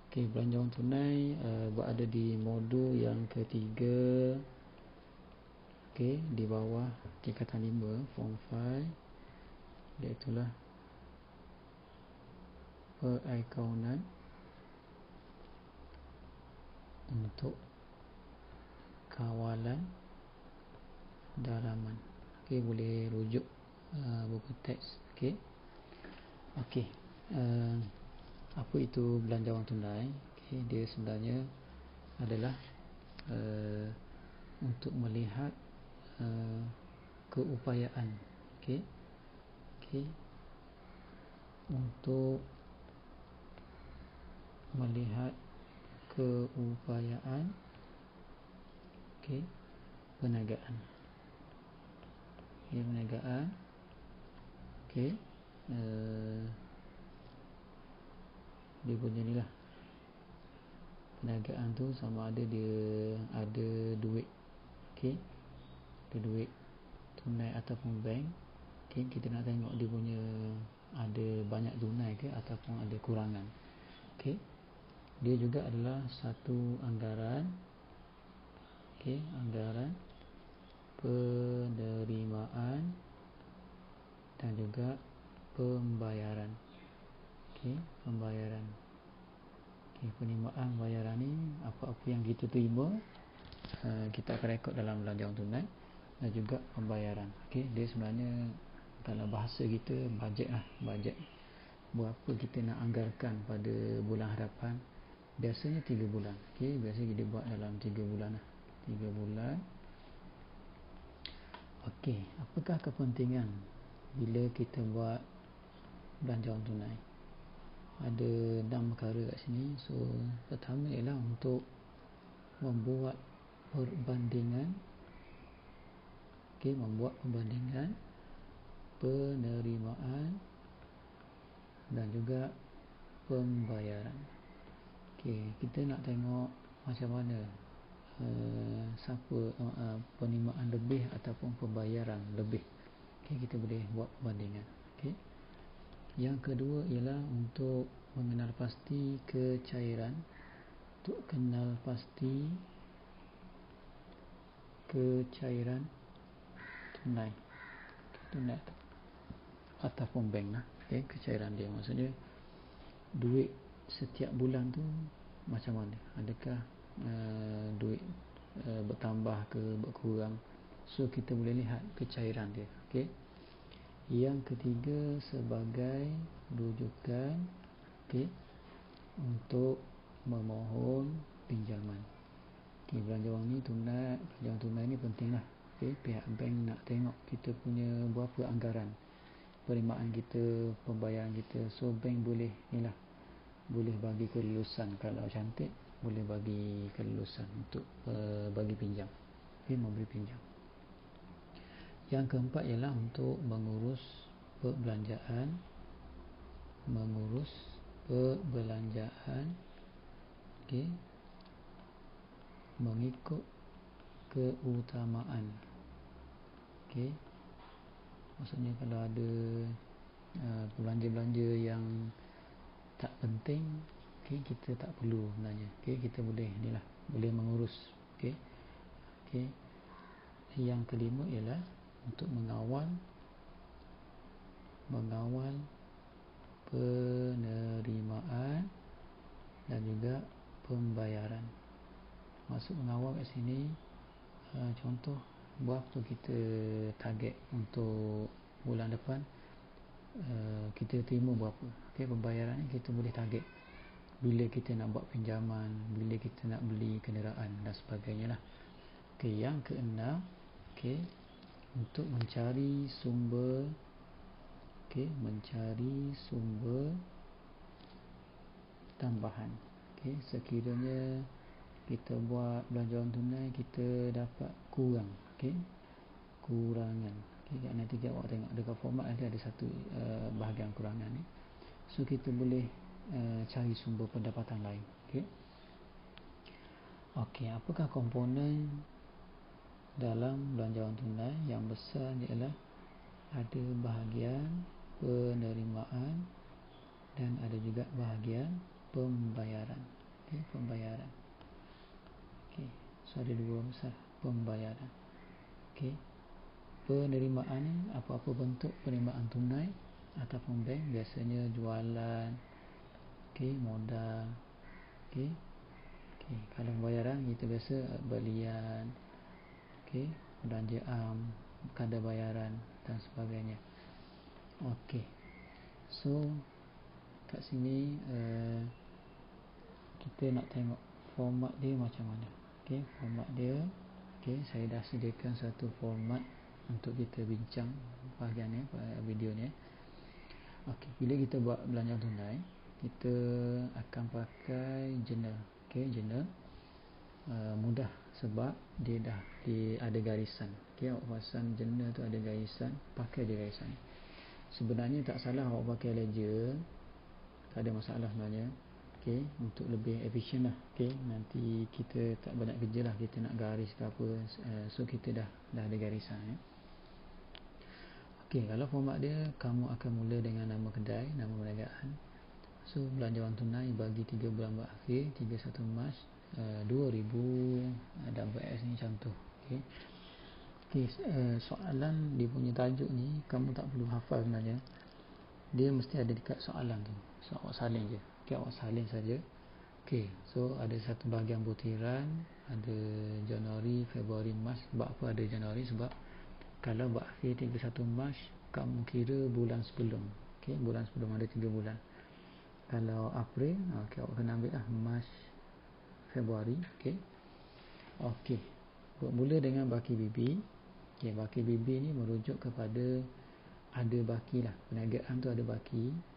Okey, belanjawan tunai berada di modul yang ketiga. Okey, di bawah tingkatan 5 form 5, iaitulah perakaunan untuk kawalan dalaman. Okey, boleh rujuk buku teks. Okey. Okey. Apa itu belanjawan tunai? Okay, dia sebenarnya adalah untuk melihat keupayaan. Okey. Untuk melihat keupayaan perniagaan. Perniagaan. Dia punya ni lah, perniagaan tu sama ada dia ada duit, ada duit tunai ataupun bank. Kita nak tengok dia punya ada banyak tunai ke ataupun ada kurangan. Dia juga adalah satu anggaran, anggaran penerimaan dan juga pembayaran. Pembayaran. Penerimaan bayaran ni apa-apa yang kita terima, kita akan rekod dalam belanjawan tunai, dan juga pembayaran. Dia sebenarnya dalam bahasa kita bajet lah, bajet berapa kita nak anggarkan pada bulan hadapan. Biasanya 3 bulan. Biasanya kita buat dalam 3 bulan lah. 3 bulan. Apakah kepentingan bila kita buat belanjawan tunai? Ada 6 perkara kat sini. So, pertama ialah untuk membuat perbandingan. Membuat perbandingan penerimaan dan juga pembayaran. Kita nak tengok macam mana siapa penerimaan lebih ataupun pembayaran lebih. Kita boleh buat perbandingan. Yang kedua ialah untuk mengenal pasti kecairan. Untuk kenal pasti kecairan tunai ataupun bank lah. Kecairan dia maksudnya duit setiap bulan tu macam mana, adakah duit bertambah ke berkurang. So kita boleh lihat kecairan dia. Yang ketiga sebagai rujukan untuk memohon pinjaman. Belanjawan tunai ni penting lah. Pihak bank nak tengok kita punya berapa anggaran, penerimaan kita, pembayaran kita. So bank boleh bagi kelulusan. Kalau cantik boleh bagi kelulusan untuk bagi pinjam, memberi pinjam. Yang keempat ialah untuk mengurus perbelanjaan. Mengikut keutamaan. Maksudnya kalau ada belanja-belanja yang tak penting, kita tak perlu sebenarnya. Kita boleh boleh mengurus. Yang kelima ialah untuk mengawal penerimaan dan juga pembayaran. Maksud mengawal kat sini, contoh berapa kita target untuk bulan depan, kita terima berapa. Pembayaran ni kita boleh target bila kita nak buat pinjaman, bila kita nak beli kenderaan dan sebagainya lah. Yang keenam, untuk mencari sumber tambahan. Sekiranya kita buat belanjawan tunai, kita dapat kurangan. Nanti awak tengok dekat format ada satu bahagian kurangan ni. So kita boleh cari sumber pendapatan lain. Apakah komponen dalam belanjawan tunai? Yang besar ialah ada bahagian penerimaan dan ada juga bahagian pembayaran. Okay, pembayaran. Okay, so ada dua besar pembayaran. Okay, penerimaan ni apa-apa bentuk penerimaan tunai ataupun bank, biasanya jualan, okay, modal. Okay, kalau pembayaran kita biasa belian, okay, belanja kadar bayaran dan sebagainya. Okay, so kat sini kita nak tengok format dia macam mana. Okay, format dia, okay, saya dah sediakan satu format untuk kita bincang bahagian ni, video ni. Okay, bila kita buat belanja tunai, kita akan pakai journal. Okay, journal mudah sebab dia dah ada garisan. Okay, awak pasang journal tu ada garisan, pakai dia garisan. Sebenarnya tak salah awak pakai ledger, tak ada masalah sebenarnya. Okay, untuk lebih efisien lah. Okay, nanti kita tak banyak kerja lah, kita nak garis ke apa, so kita dah ada garisan ya. Okay, kalau format dia, kamu akan mula dengan nama kedai, nama perniagaan. So belanja wang tunai bagi 3 bulan berakhir 31 Mac 2000 WS ni contoh. Okay, soalan dia punya tajuk ni kamu tak perlu hafal sebenarnya, dia mesti ada dekat soalan tu, so awak salin je. Okay, awak salin saja. Okay, so ada satu bahagian butiran, ada Januari, Februari, Mac. Sebab apa ada Januari? Sebab kalau berakhir 31 Mac, kamu kira bulan sebelum. Okay, bulan sebelum ada 3 bulan. Kalau April, okay, awak kena ambil lah Mac, Februari. Okay, mula dengan baki BB. Okay, baki BB ni merujuk kepada ada baki lah, perniagaan tu ada baki.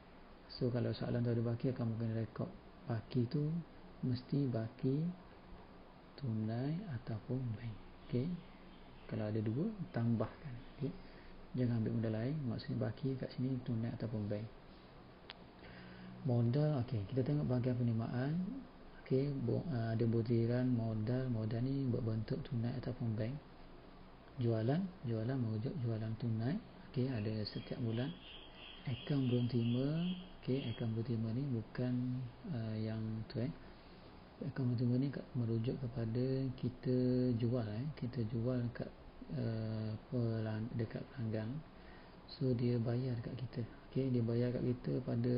So kalau soalan tu ada baki, kamu kena rekod baki tu mesti baki tunai ataupun bank. Okay, kalau ada dua, tambahkan. Okay, jangan ambil benda lain, maksudnya baki kat sini tunai ataupun bank. Modal, okay, kita tengok bahagian penerimaan. Okay, ada butiran modal. Modal ni berbentuk tunai ataupun bank. Jualan merujuk jualan tunai. Okay, ada setiap bulan. Akaun belum terima. Okay, akaun belum terima ni bukan yang tu akaun belum terima ni merujuk kepada kita jual kita jual kat dekat pelanggan. So dia bayar dekat kita. Okay, dia bayar kat kita pada,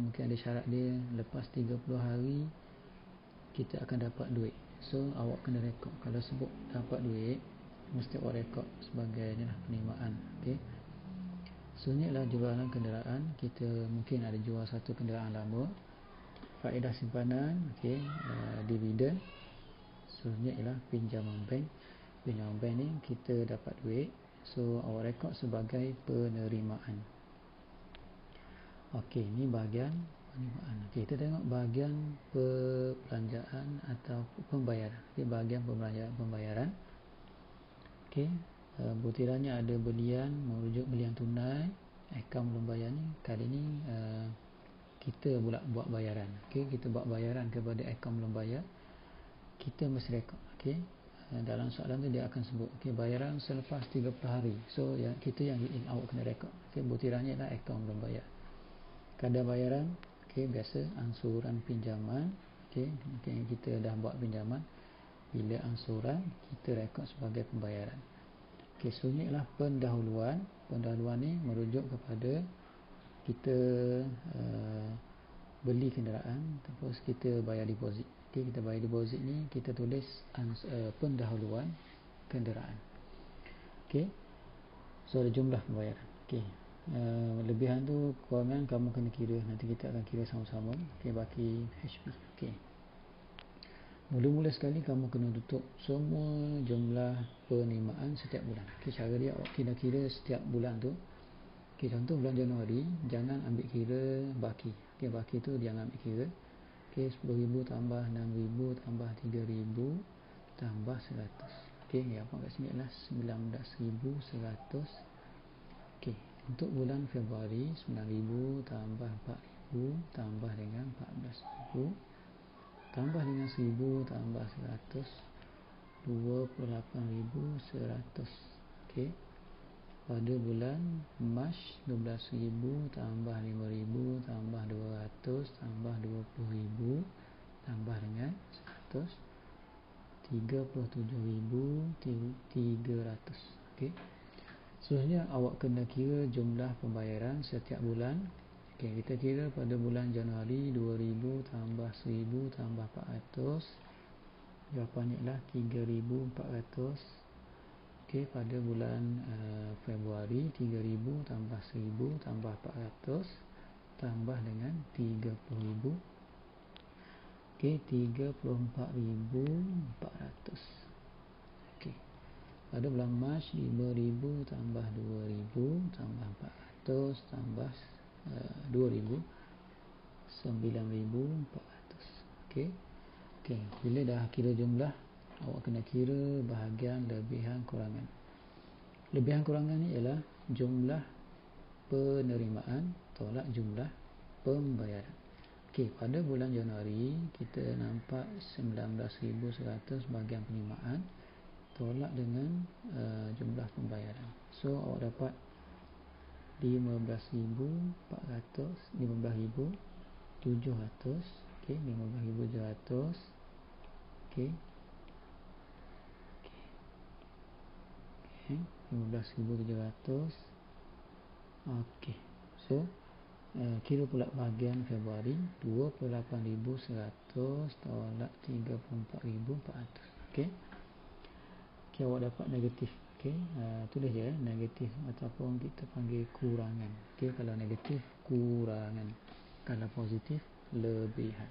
mungkin ada syarat dia, lepas 30 hari kita akan dapat duit. So awak kena rekod, kalau sebut dapat duit mesti awak rekod sebagai ni lah, penerimaan. Okay, so ni adalah jualan kenderaan. Kita mungkin ada jual satu kenderaan lama, faedah simpanan, okay, dividen. So ni adalah pinjaman bank. Pinjaman bank ni kita dapat duit, so awak rekod sebagai penerimaan. Okey, ni bahagian penerimaan. Okey, kita tengok bahagian perbelanjaan atau pembayaran. Okey, bahagian pembayaran. Okey, butirannya ada belian, merujuk belian tunai, akaun belum bayar ni. Kali ni kita pula buat bayaran. Okey, kita buat bayaran kepada akaun belum bayar. Kita mesti rekod. Okey, dalam soalan tu dia akan sebut, okey, bayaran selepas 30 hari. So kita yang awak kena rekod. Okey, butirannya adalah akaun belum bayar. Kadar bayaran, okay, biasa angsuran pinjaman. Okay, kita dah buat pinjaman, bila angsuran kita rekod sebagai pembayaran. Okay, so ni adalah pendahuluan. Pendahuluan ni merujuk kepada kita beli kenderaan, terus kita bayar deposit. Okay, kita bayar deposit ni kita tulis pendahuluan kenderaan. Okay, so ada jumlah pembayaran. Okay, lebihan tu kewangan kamu kena kira, nanti kita akan kira sama-sama. Okay, baki HP. Okay, mula-mula sekali kamu kena tutup semua jumlah penerimaan setiap bulan. Okay, cara dia awak kira setiap bulan tu. Okay, contoh bulan Januari, jangan ambil kira baki. Okay, baki tu jangan ambil kira. Okay, 10,000 tambah 6,000 tambah 3,000 tambah 100. Okay, yang apa kat sini adalah 19,100. Okay, untuk bulan Februari 9,000 tambah 4,000 tambah dengan 14,000 tambah dengan 1,000 tambah 100, 28,100. Okay, pada bulan Mac 12,000 tambah 5,000 tambah 200 tambah 20,000 tambah dengan 137,300. Okey. Seterusnya awak kena kira jumlah pembayaran setiap bulan. Okey, kita kira pada bulan Januari 2000 tambah 1000 tambah 400. Jawapannya ialah 3400. Okey, pada bulan Februari 3000 tambah 1000 tambah 400 tambah dengan 30,000. Okey, 34,400. Okey. Pada bulan Mac 5,000 tambah 2,000 tambah 400 tambah 2,000 9,400. Okey. Okey, bila dah kira jumlah, awak kena kira bahagian lebihan kurangan. Lebihan kurangan ni ialah jumlah penerimaan tolak jumlah pembayaran. Okey, pada bulan Januari kita nampak 19,100 bahagian penerimaan tolak dengan jumlah pembayaran. So awak dapat 15,400, 15,700. Okey, 15,700. Okey. Okey, 15,700. Okey. So kira pula bahagian Februari 28,100 tolak 34,400. Okey. Okey, awak dapat negatif. Okey, tulis je negatif ataupun kita panggil kurangan. Okey, kalau negatif kurangan, kalau positif lebihan.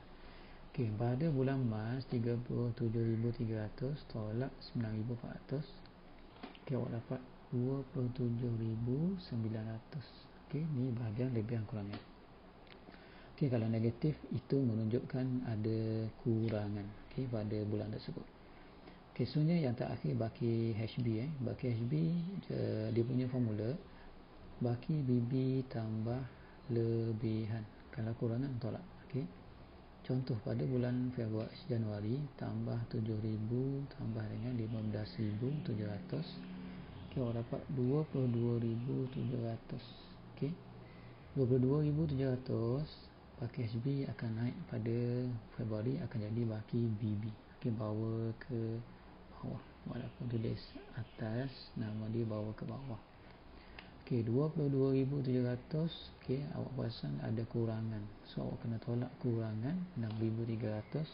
Okey, pada bulan Mac 37,300 tolak 9,400. Okey, awak dapat 27,900. Okey, ni bahagian lebihan kurangan. Okey, kalau negatif itu menunjukkan ada kurangan okey pada bulan tersebut. Okey, seterusnya yang terakhir baki HB. Baki HB dia punya formula baki BB tambah lebihan. Kalau kurangan tolak. Okey. Contoh pada bulan Januari tambah 7,000 tambah dengan 15,700. Okey, awak dapat 22,700. Okey. 22,700 baki HB akan naik pada Februari akan jadi baki BB. Okey, bawa ke bawah. Walaupun tulis atas, nama dia bawa ke bawah. Okey, 22,700. Okey, awak perasan ada kurangan. So awak kena tolak kurangan 6,300.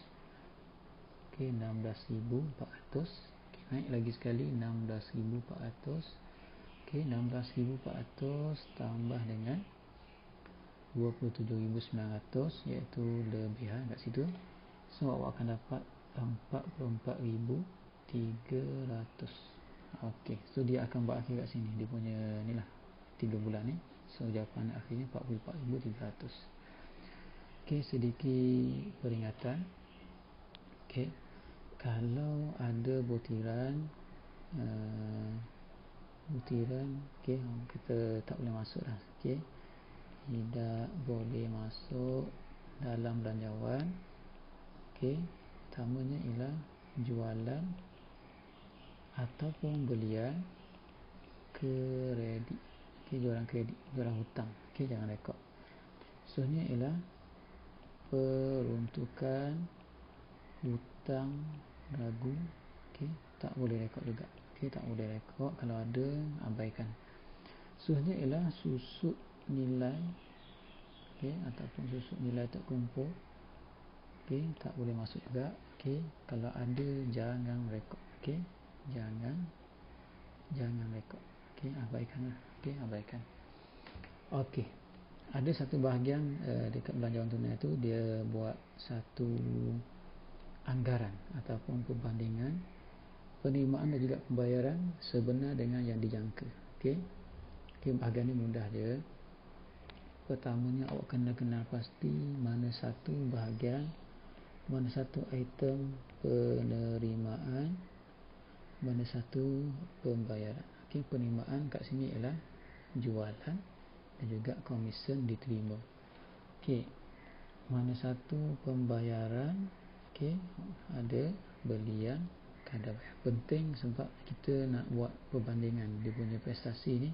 Okey, 16,400. Okey, naik lagi sekali 16,400. Okey, 16,400 tambah dengan 27,900 iaitu lebihan kat situ. So awak akan dapat 44,300. Okey, so dia akan berakhir kat sini. Dia punya ni lah 3 bulan ni. So jawapan akhirnya 44,300. Okey, sedikit peringatan. Okey, kalau ada butiran okey, kita tak boleh masuk dah. Okey, tidak boleh masuk dalam belanjawan. Okey, pertamanya ialah jualan ataupun belian kredit. Okey, jualan kredit, jualan hutang. Okey, jangan rekod. Seterusnya ialah peruntukan hutang ragu. Okey, tak boleh rekod juga. Okey, tak boleh rekod. Kalau ada, abaikan. Seterusnya ialah susut nilai. Okey, ataupun susut nilai tak kumpul. Okey, tak boleh masuk juga. Okey, kalau ada jangan rekod. Okey, jangan rekod. Okey, abaikanlah. Okey, abaikan. Okey, ada satu bahagian dekat belanjawan tunai tu dia buat satu anggaran ataupun perbandingan penerimaan dan juga pembayaran sebenar dengan yang dijangka. Okey. Okey, bahagian ni mudah je. Pertamanya awak kena kenal pasti mana satu bahagian, mana satu item penerimaan, mana satu pembayaran. Okey, penerimaan kat sini ialah jualan dan juga komisen diterima. Okey, mana satu pembayaran. Okey, ada belian kadar bayar. Penting sebab kita nak buat perbandingan dia punya prestasi ni.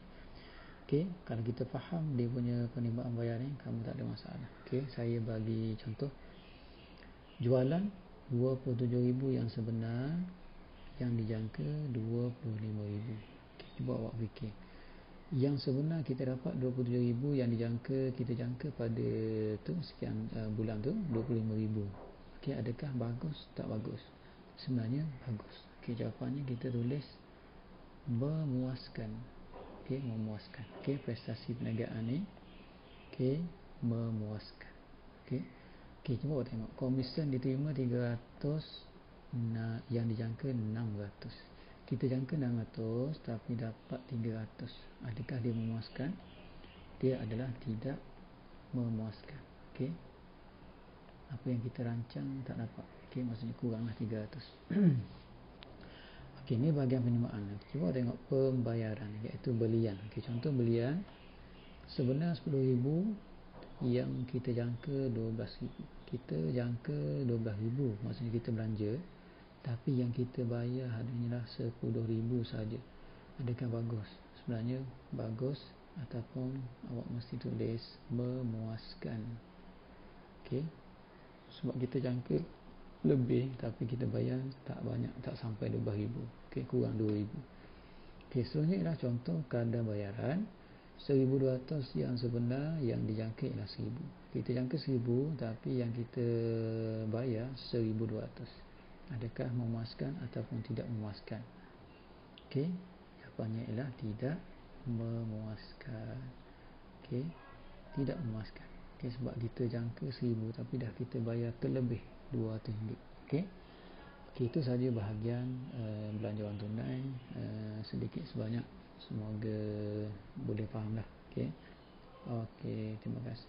Okey, kalau kita faham dia punya penerimaan bayar ni, kamu tak ada masalah. Okey, saya bagi contoh. Jualan 27,000 yang sebenar, yang dijangka 25,000. Okay, cuba awak fikir. Yang sebenar kita dapat 27,000, yang dijangka kita jangka pada tu sekian bulan tu 25,000. Okey, adakah bagus? Tak bagus. Sebenarnya bagus. Okey, jawapannya kita tulis memuaskan. Okey, memuaskan. Okey, prestasi perniagaan ni okey, memuaskan. Okey. Okey, cuba awak tengok. Komisen diterima 300, yang dijangka 600. Kita jangka 600 tapi dapat 300. Adakah dia memuaskan? Dia adalah tidak memuaskan. Okey. Apa yang kita rancang tak dapat. Okey, maksudnya kuranglah 300. Okey, ini bahagian penerimaan. Cuba tengok pembayaran, iaitu belian. Okey, contoh belian sebenar 10,000, yang kita jangka 12,000. Kita jangka 12,000, maksudnya kita belanja, tapi yang kita bayar hanyalah 10,000 saja. Adakah bagus? Sebenarnya bagus, ataupun awak mesti tulis memuaskan. Okey. Sebab kita jangka lebih tapi kita bayar tak banyak, tak sampai 12,000. Okey, kurang 2,000. Okey, seterusnya ialah contoh kadar bayaran 1,200 yang sebenar, yang dijangka ialah 1,000. Kita jangka 1,000 tapi yang kita bayar 1,200. Adakah memuaskan ataupun tidak memuaskan? Okey, jawapannya ialah tidak memuaskan. Okey, tidak memuaskan. Okey, sebab kita jangka 1,000 tapi dah kita bayar terlebih RM200. Okey. Okey, itu sahaja bahagian belanja wang tunai, sedikit sebanyak. Semoga boleh fahamlah. Okey. Okey, terima kasih.